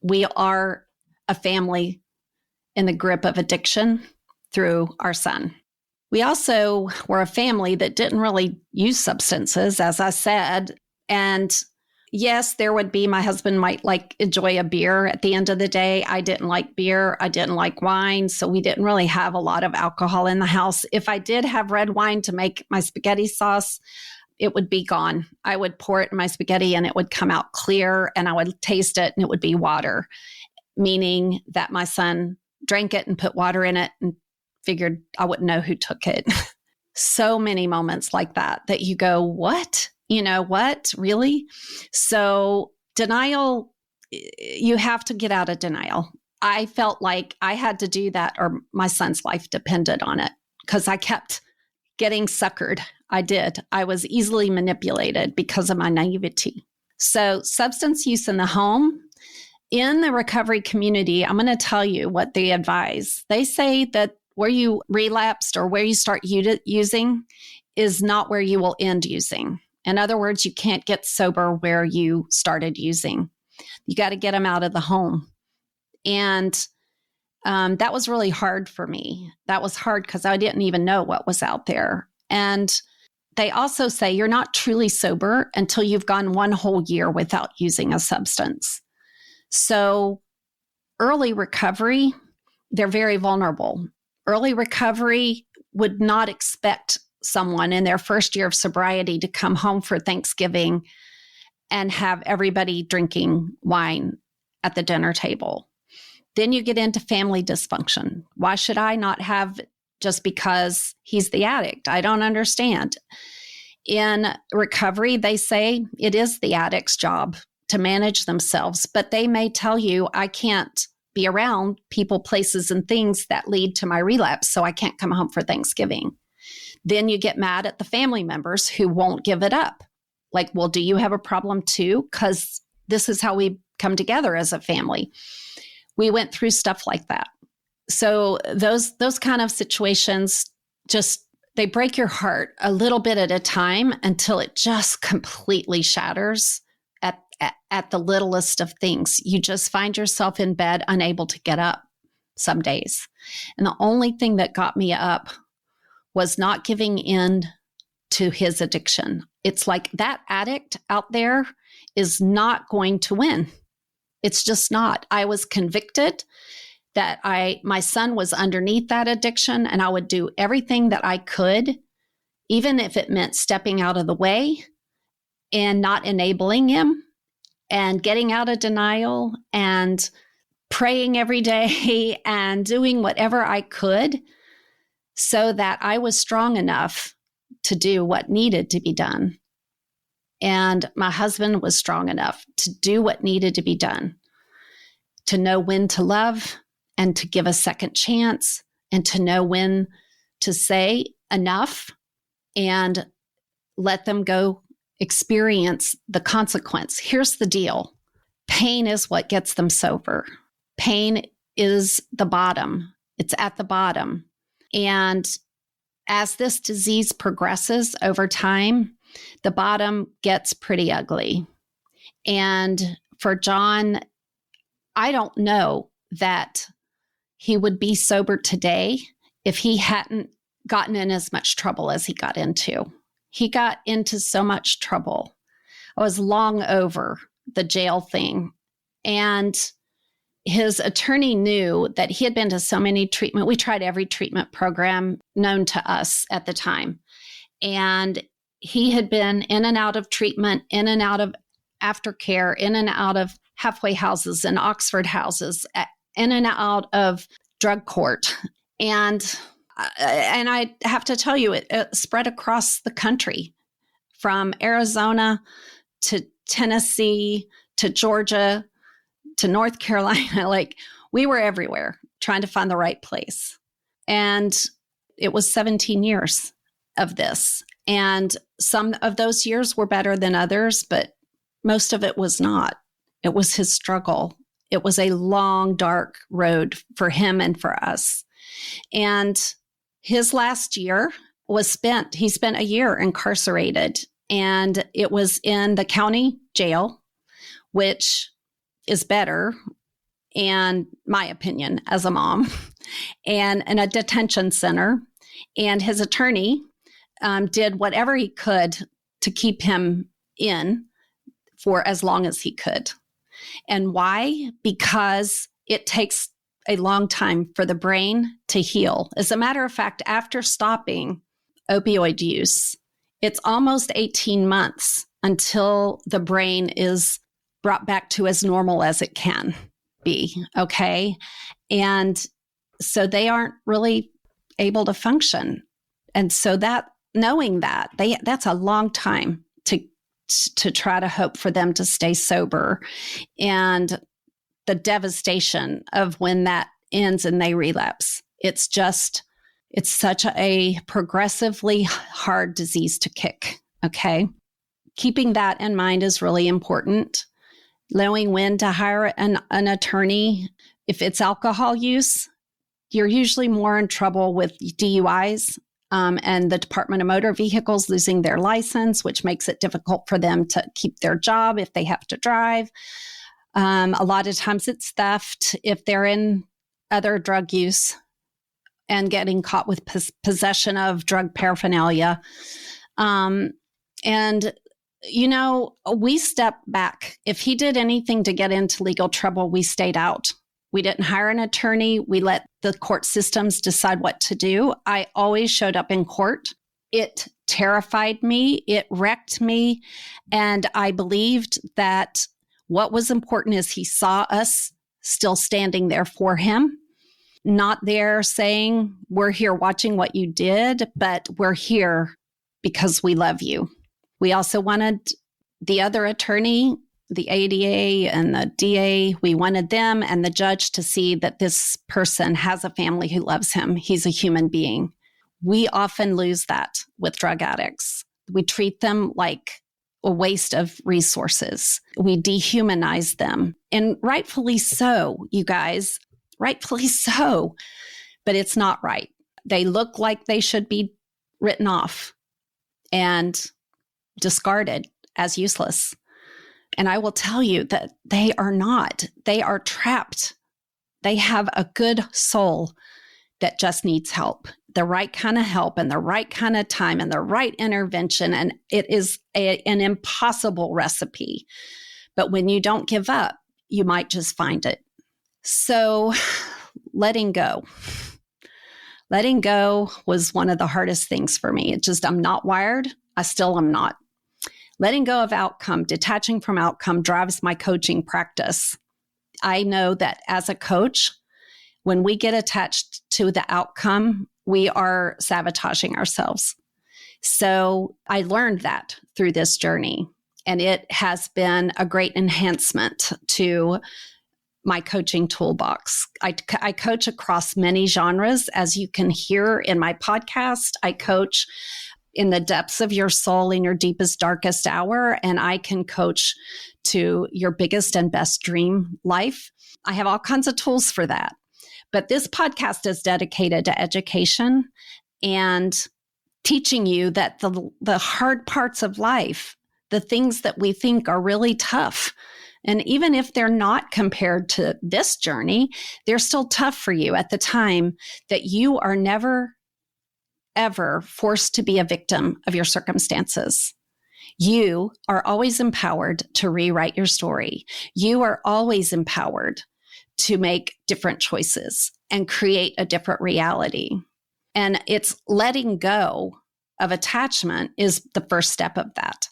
A: We are a family in the grip of addiction through our son. We also were a family that didn't really use substances, as I said. And, Yes, there would be, my husband might enjoy a beer at the end of the day. I didn't like beer. I didn't like wine. So we didn't really have a lot of alcohol in the house. If I did have red wine to make my spaghetti sauce, it would be gone. I would pour it in my spaghetti and it would come out clear, and I would taste it and it would be water, meaning that my son drank it and put water in it and figured I wouldn't know who took it. So many moments like that you go, what? You know what? Really? So denial, you have to get out of denial. I felt like I had to do that or my son's life depended on it because I kept getting suckered. I did. I was easily manipulated because of my naivety. So substance use in the home, in the recovery community, I'm going to tell you what they advise. They say that where you relapsed or where you start using is not where you will end using. In other words, you can't get sober where you started using. You got to get them out of the home. And that was really hard for me. That was hard because I didn't even know what was out there. And they also say you're not truly sober until you've gone one whole year without using a substance. So early recovery, they're very vulnerable. Early recovery would not expect someone in their first year of sobriety to come home for Thanksgiving and have everybody drinking wine at the dinner table. Then you get into family dysfunction. Why should I not have just because he's the addict? I don't understand. In recovery, they say it is the addict's job to manage themselves, but they may tell you, I can't be around people, places, and things that lead to my relapse, so I can't come home for Thanksgiving. Then you get mad at the family members who won't give it up. Like, well, do you have a problem too? Because this is how we come together as a family. We went through stuff like that. So those kind of situations just, they break your heart a little bit at a time until it just completely shatters at the littlest of things. You just find yourself in bed, unable to get up some days. And the only thing that got me up was not giving in to his addiction. It's like that addict out there is not going to win. It's just not. I was convicted that my son was underneath that addiction, and I would do everything that I could, even if it meant stepping out of the way and not enabling him and getting out of denial and praying every day and doing whatever I could so that I was strong enough to do what needed to be done. And my husband was strong enough to do what needed to be done, to know when to love and to give a second chance and to know when to say enough and let them go experience the consequence. Here's the deal. Pain is what gets them sober. Pain is the bottom. It's at the bottom. And as this disease progresses over time, the bottom gets pretty ugly. And for John, I don't know that he would be sober today if he hadn't gotten in as much trouble as he got into. He got into so much trouble. I was long over the jail thing. And his attorney knew that he had been to so many treatment. We tried every treatment program known to us at the time. And he had been in and out of treatment, in and out of aftercare, in and out of halfway houses and Oxford houses, in and out of drug court. And I have to tell you, it spread across the country from Arizona to Tennessee to Georgia to North Carolina. Like, we were everywhere trying to find the right place. And it was 17 years of this. And some of those years were better than others, but most of it was not. It was his struggle. It was a long, dark road for him and for us. And his last year he spent a year incarcerated, and it was in the county jail, which is better, in my opinion, as a mom, and in a detention center. And his attorney did whatever he could to keep him in for as long as he could. And why? Because it takes a long time for the brain to heal. As a matter of fact, after stopping opioid use, it's almost 18 months until the brain is brought back to as normal as it can be. Okay. And so they aren't really able to function. And so that knowing that that's a long time to try to hope for them to stay sober, and the devastation of when that ends and they relapse. It's such a progressively hard disease to kick. Okay. Keeping that in mind is really important. Knowing when to hire an attorney. If it's alcohol use, you're usually more in trouble with DUIs and the Department of Motor Vehicles losing their license, which makes it difficult for them to keep their job if they have to drive. A lot of times it's theft if they're in other drug use and getting caught with possession of drug paraphernalia. And, we step back. If he did anything to get into legal trouble, we stayed out. We didn't hire an attorney. We let the court systems decide what to do. I always showed up in court. It terrified me. It wrecked me. And I believed that what was important is he saw us still standing there for him, not there saying, we're here watching what you did, but we're here because we love you. We also wanted the other attorney, the ADA and the DA, we wanted them and the judge to see that this person has a family who loves him. He's a human being. We often lose that with drug addicts. We treat them like a waste of resources. We dehumanize them. And rightfully so, you guys, rightfully so. But it's not right. They look like they should be written off and discarded as useless. And I will tell you that they are not. They are trapped. They have a good soul that just needs help, the right kind of help and the right kind of time and the right intervention. And it is an impossible recipe. But when you don't give up, you might just find it. So letting go. Letting go was one of the hardest things for me. I'm not wired. I still am not. Letting go of outcome, detaching from outcome drives my coaching practice. I know that as a coach, when we get attached to the outcome, we are sabotaging ourselves. So I learned that through this journey, and it has been a great enhancement to my coaching toolbox. I coach across many genres. As you can hear in my podcast, I coach in the depths of your soul in your deepest, darkest hour, and I can coach to your biggest and best dream life. I have all kinds of tools for that. But this podcast is dedicated to education and teaching you that the hard parts of life, the things that we think are really tough, and even if they're not compared to this journey, they're still tough for you at the time, that you are never ever forced to be a victim of your circumstances. You are always empowered to rewrite your story. You are always empowered to make different choices and create a different reality. And it's letting go of attachment is the first step of that.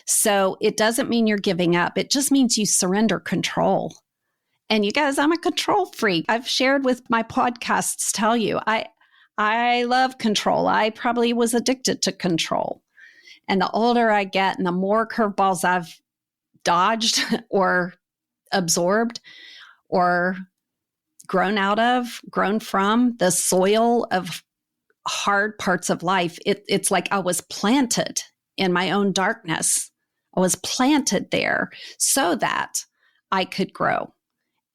A: So it doesn't mean you're giving up. It just means you surrender control. And you guys, I'm a control freak. I've shared with my podcasts, tell you, I love control. I probably was addicted to control. And the older I get and the more curveballs I've dodged or absorbed or grown from the soil of hard parts of life, it's like I was planted in my own darkness. I was planted there so that I could grow.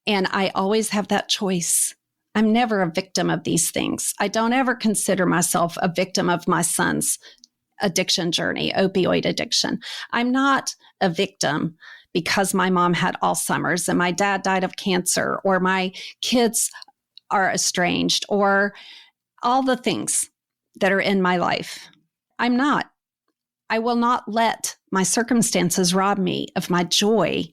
A: And I always have that choice. I'm never a victim of these things. I don't ever consider myself a victim of my son's addiction journey, opioid addiction. I'm not a victim because my mom had Alzheimer's and my dad died of cancer, or my kids are estranged, or all the things that are in my life. I'm not. I will not let my circumstances rob me of my joy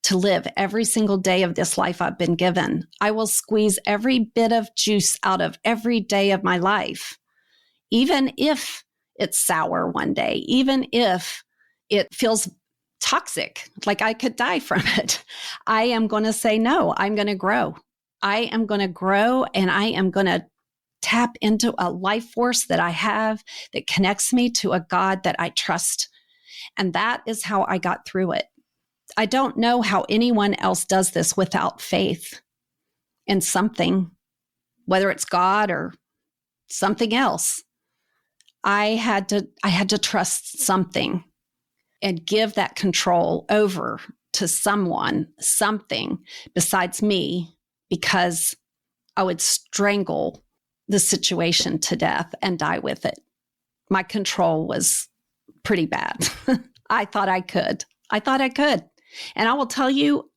A: to live every single day of this life I've been given. I will squeeze every bit of juice out of every day of my life, even if it's sour one day, even if it feels toxic, like I could die from it. I am going to say, no, I'm going to grow. I am going to grow, and I am going to tap into a life force that I have that connects me to a God that I trust. And that is how I got through it. I don't know how anyone else does this without faith in something, whether it's God or something else. I had to trust something and give that control over to someone, something besides me, because I would strangle the situation to death and die with it. My control was pretty bad. I thought I could. And I will tell you,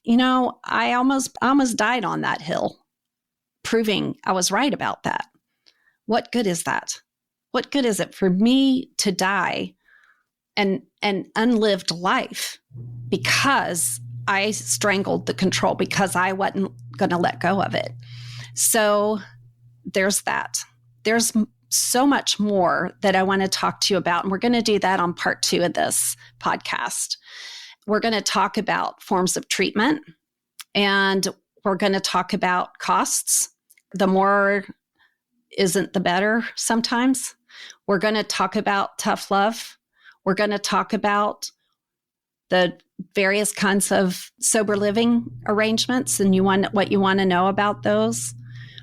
A: I almost died on that hill, proving I was right about that. What good is that? What good is it for me to die an unlived life because I strangled the control, because I wasn't going to let go of it? So there's that. There's so much more that I want to talk to you about, and we're going to do that on part 2 of this podcast. We're going to talk about forms of treatment, and we're going to talk about costs. The more isn't the better sometimes. We're going to talk about tough love. We're going to talk about the various kinds of sober living arrangements and what you want to know about those.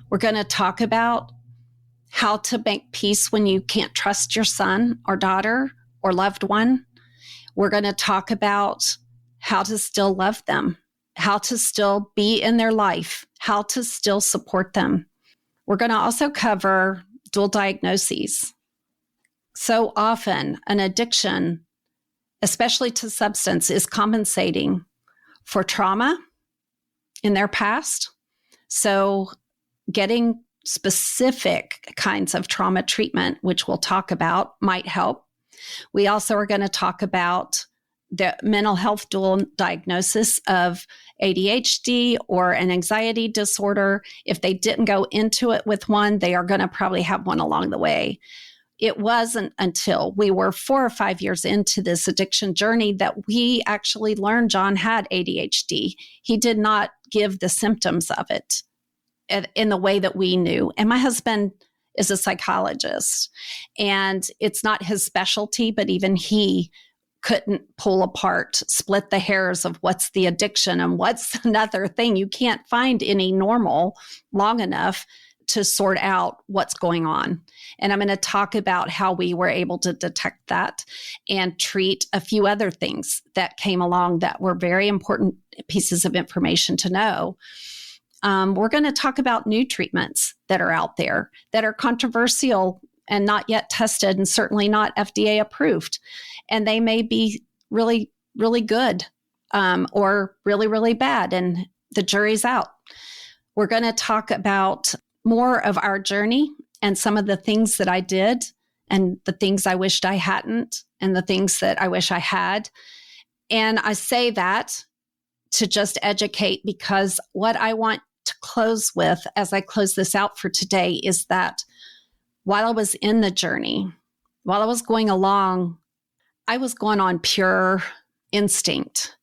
A: We're going to talk about how to make peace when you can't trust your son or daughter or loved one. We're going to talk about how to still love them, how to still be in their life, how to still support them. We're going to also cover dual diagnoses. So often, an addiction, especially to substance, is compensating for trauma in their past. So getting specific kinds of trauma treatment, which we'll talk about, might help. We also are going to talk about the mental health dual diagnosis of ADHD or an anxiety disorder. If they didn't go into it with one, they are going to probably have one along the way. It wasn't until we were 4 or 5 years into this addiction journey that we actually learned John had ADHD. He did not give the symptoms of it in the way that we knew. And my husband is a psychologist, and it's not his specialty, but even he couldn't pull apart, split the hairs of what's the addiction and what's another thing. You can't find any normal long enough to sort out what's going on. And I'm going to talk about how we were able to detect that and treat a few other things that came along that were very important pieces of information to know. We're going to talk about new treatments that are out there that are controversial and not yet tested and certainly not FDA approved. And they may be really, really good or really, really bad, and the jury's out. We're going to talk about more of our journey and some of the things that I did and the things I wished I hadn't and the things that I wish I had. And I say that to just educate, because what I want to close with as I close this out for today is that while I was in the journey, while I was going along, I was going on pure instinct.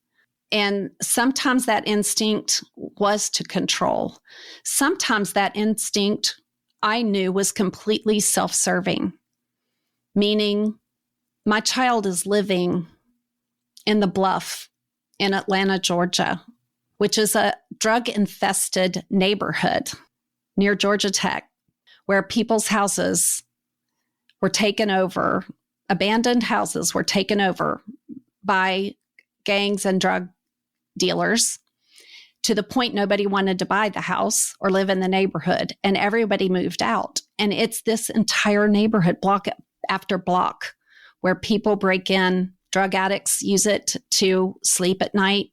A: And sometimes that instinct was to control. Sometimes that instinct I knew was completely self-serving, meaning my child is living in the Bluff in Atlanta, Georgia, which is a drug-infested neighborhood near Georgia Tech, where people's houses were taken over, abandoned houses were taken over by gangs and drug dealers, to the point nobody wanted to buy the house or live in the neighborhood, and everybody moved out. And it's this entire neighborhood, block after block, where people break in, drug addicts use it to sleep at night,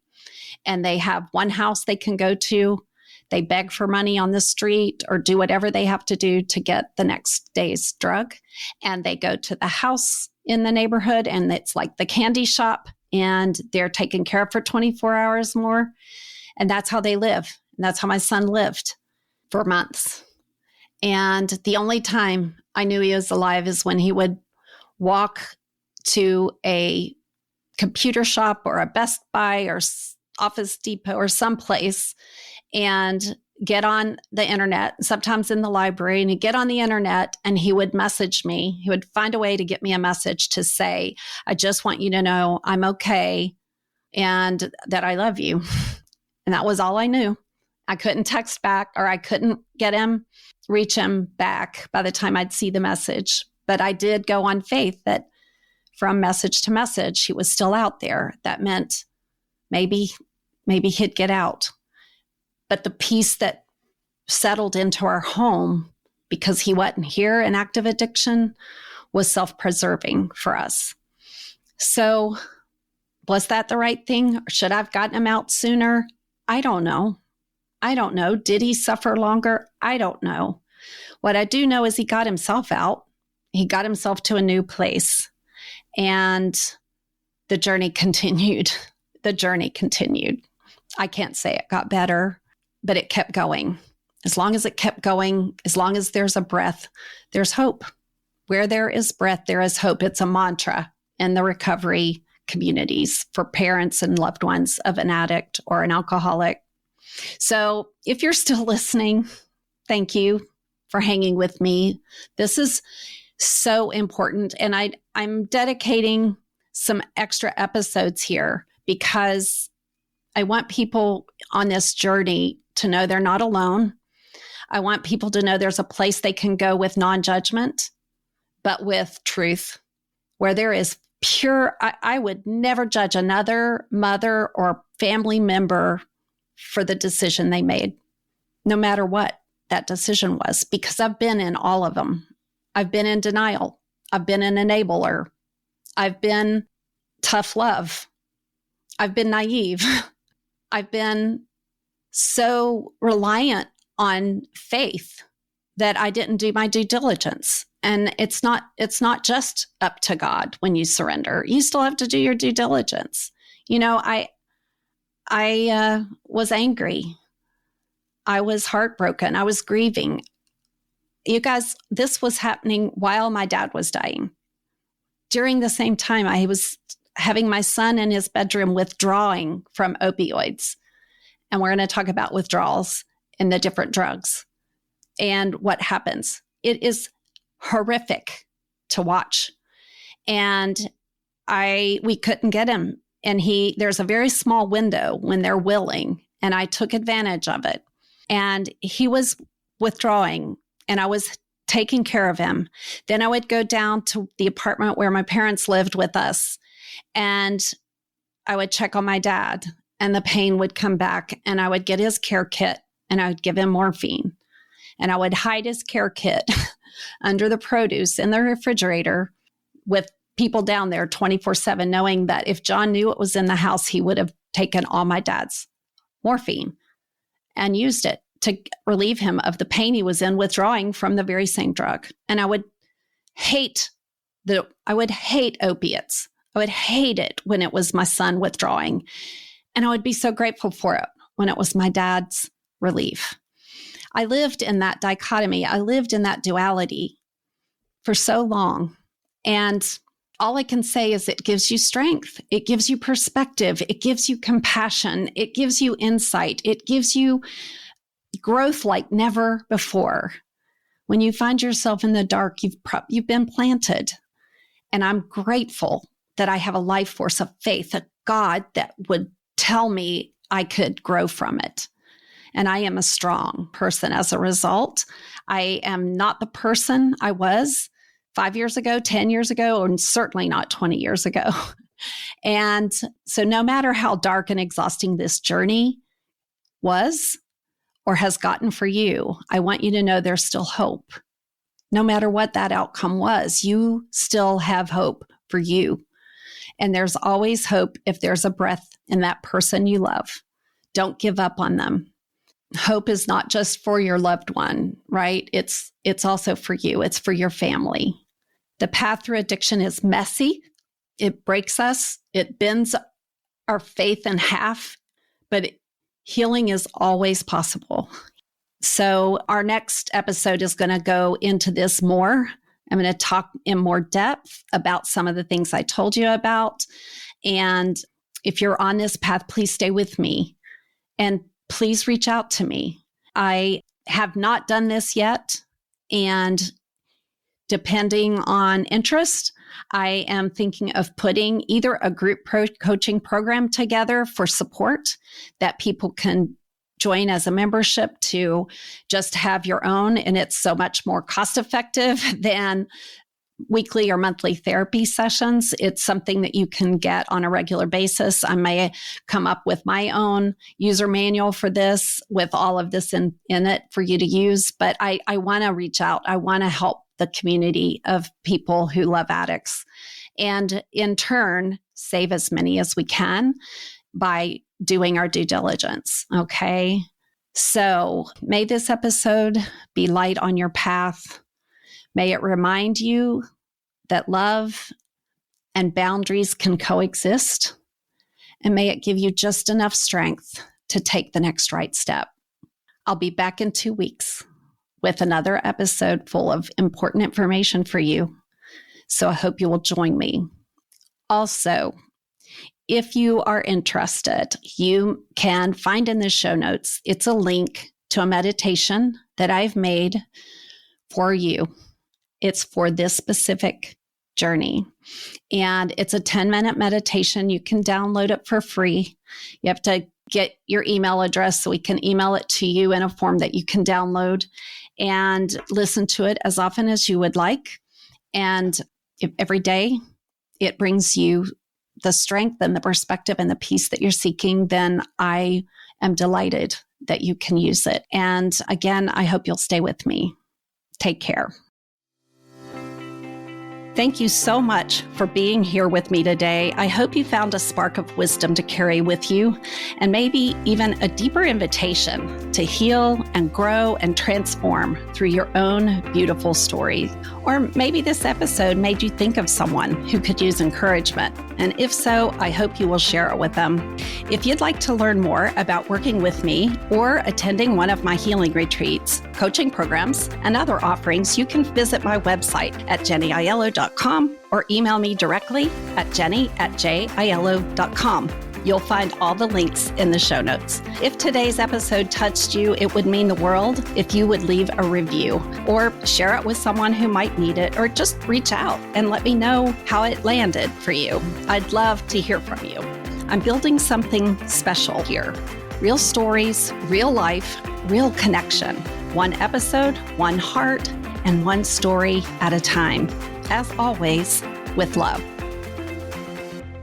A: and they have one house they can go to. They beg for money on the street or do whatever they have to do to get the next day's drug. And they go to the house in the neighborhood, and it's like the candy shop, and they're taken care of for 24 hours more. And that's how they live. And that's how my son lived for months. And the only time I knew he was alive is when he would walk to a computer shop or a Best Buy or Office Depot or someplace and get on the internet, sometimes in the library, and he'd get on the internet and he would message me. He would find a way to get me a message to say, I just want you to know I'm okay and that I love you. And that was all I knew. I couldn't text back, or I couldn't reach him back by the time I'd see the message. But I did go on faith that from message to message, he was still out there. That meant maybe he'd get out. But the peace that settled into our home, because he wasn't here in active addiction, was self-preserving for us. So was that the right thing? Or should I have gotten him out sooner? I don't know. Did he suffer longer? I don't know. What I do know is he got himself out. He got himself to a new place. And the journey continued. I can't say it got better, but it kept going. As long as it kept going, as long as there's a breath, there's hope. Where there is breath, there is hope. It's a mantra in the recovery communities for parents and loved ones of an addict or an alcoholic. So if you're still listening, thank you for hanging with me. This is so important. And I'm dedicating some extra episodes here because I want people on this journey to know they're not alone. I want people to know there's a place they can go with non-judgment, but with truth, where there is pure. I would never judge another mother or family member for the decision they made, no matter what that decision was, because I've been in all of them. I've been in denial. I've been an enabler. I've been tough love. I've been naive. I've been so reliant on faith that I didn't do my due diligence. And it's not just up to God when you surrender. You still have to do your due diligence. I was angry. I was heartbroken. I was grieving. You guys, this was happening while my dad was dying. During the same time, I was having my son in his bedroom withdrawing from opioids. And we're going to talk about withdrawals and the different drugs and what happens. It is horrific to watch. And we couldn't get him. And there's a very small window when they're willing. And I took advantage of it. And he was withdrawing and I was taking care of him. Then I would go down to the apartment where my parents lived with us and I would check on my dad and the pain would come back and I would get his care kit and I would give him morphine and I would hide his care kit under the produce in the refrigerator with people down there 24/7, knowing that if John knew it was in the house, he would have taken all my dad's morphine and used it to relieve him of the pain he was in withdrawing from the very same drug. And I would hate opiates. I would hate it when it was my son withdrawing. And I would be so grateful for it when it was my dad's relief. I lived in that dichotomy. I lived in that duality for so long. And all I can say is it gives you strength. It gives you perspective. It gives you compassion. It gives you insight. It gives you growth like never before. When you find yourself in the dark, you've been planted. And I'm grateful that I have a life force of faith, a God that would tell me I could grow from it. And I am a strong person as a result. I am not the person I was 5 years ago, 10 years ago, and certainly not 20 years ago. And so no matter how dark and exhausting this journey was or has gotten for you, I want you to know there's still hope. No matter what that outcome was, you still have hope for you. And there's always hope if there's a breath in that person you love. Don't give up on them. Hope is not just for your loved one, right? It's also for you. It's for your family. The path through addiction is messy. It breaks us. It bends our faith in half, but healing is always possible. So our next episode is going to go into this more. I'm going to talk in more depth about some of the things I told you about. And if you're on this path, please stay with me and please reach out to me. I have not done this yet. And depending on interest, I am thinking of putting either a group coaching program together for support that people can join as a membership to just have your own. And it's so much more cost effective than weekly or monthly therapy sessions. It's something that you can get on a regular basis. I may come up with my own user manual for this with all of this in it for you to use. But I want to reach out. I want to help the community of people who love addicts and in turn save as many as we can by doing our due diligence. Okay. So may this episode be light on your path. May it remind you that love and boundaries can coexist. And may it give you just enough strength to take the next right step. I'll be back in 2 weeks with another episode full of important information for you. So I hope you will join me. Also, if you are interested, you can find in the show notes, it's a link to a meditation that I've made for you. It's for this specific journey. And it's a 10-minute meditation. You can download it for free. You have to get your email address so we can email it to you in a form that you can download and listen to it as often as you would like. And if every day it brings you the strength and the perspective and the peace that you're seeking, then I am delighted that you can use it. And again, I hope you'll stay with me. Take care. Thank you so much for being here with me today. I hope you found a spark of wisdom to carry with you and maybe even a deeper invitation to heal and grow and transform through your own beautiful story. Or maybe this episode made you think of someone who could use encouragement. And if so, I hope you will share it with them. If you'd like to learn more about working with me or attending one of my healing retreats, coaching programs, and other offerings, you can visit my website at jennyaiello.com or email me directly at jenny@jaiello.com. You'll find all the links in the show notes. If today's episode touched you, it would mean the world if you would leave a review or share it with someone who might need it, or just reach out and let me know how it landed for you. I'd love to hear from you. I'm building something special here. Real stories, real life, real connection. One episode, one heart, and one story at a time. As always, with love.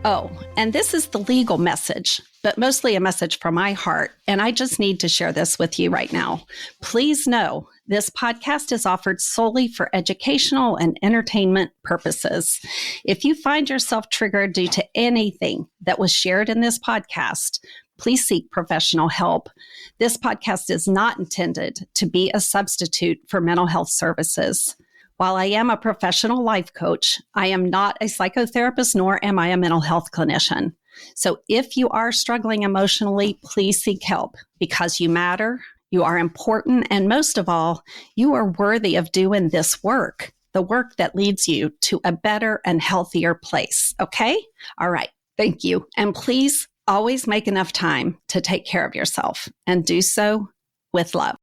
A: Oh, and this is the legal message, but mostly a message from my heart. And I just need to share this with you right now. Please know this podcast is offered solely for educational and entertainment purposes. If you find yourself triggered due to anything that was shared in this podcast, please seek professional help. This podcast is not intended to be a substitute for mental health services. While I am a professional life coach, I am not a psychotherapist, nor am I a mental health clinician. So if you are struggling emotionally, please seek help because you matter, you are important, and most of all, you are worthy of doing this work, the work that leads you to a better and healthier place. Okay? All right. Thank you. And please always make enough time to take care of yourself and do so with love.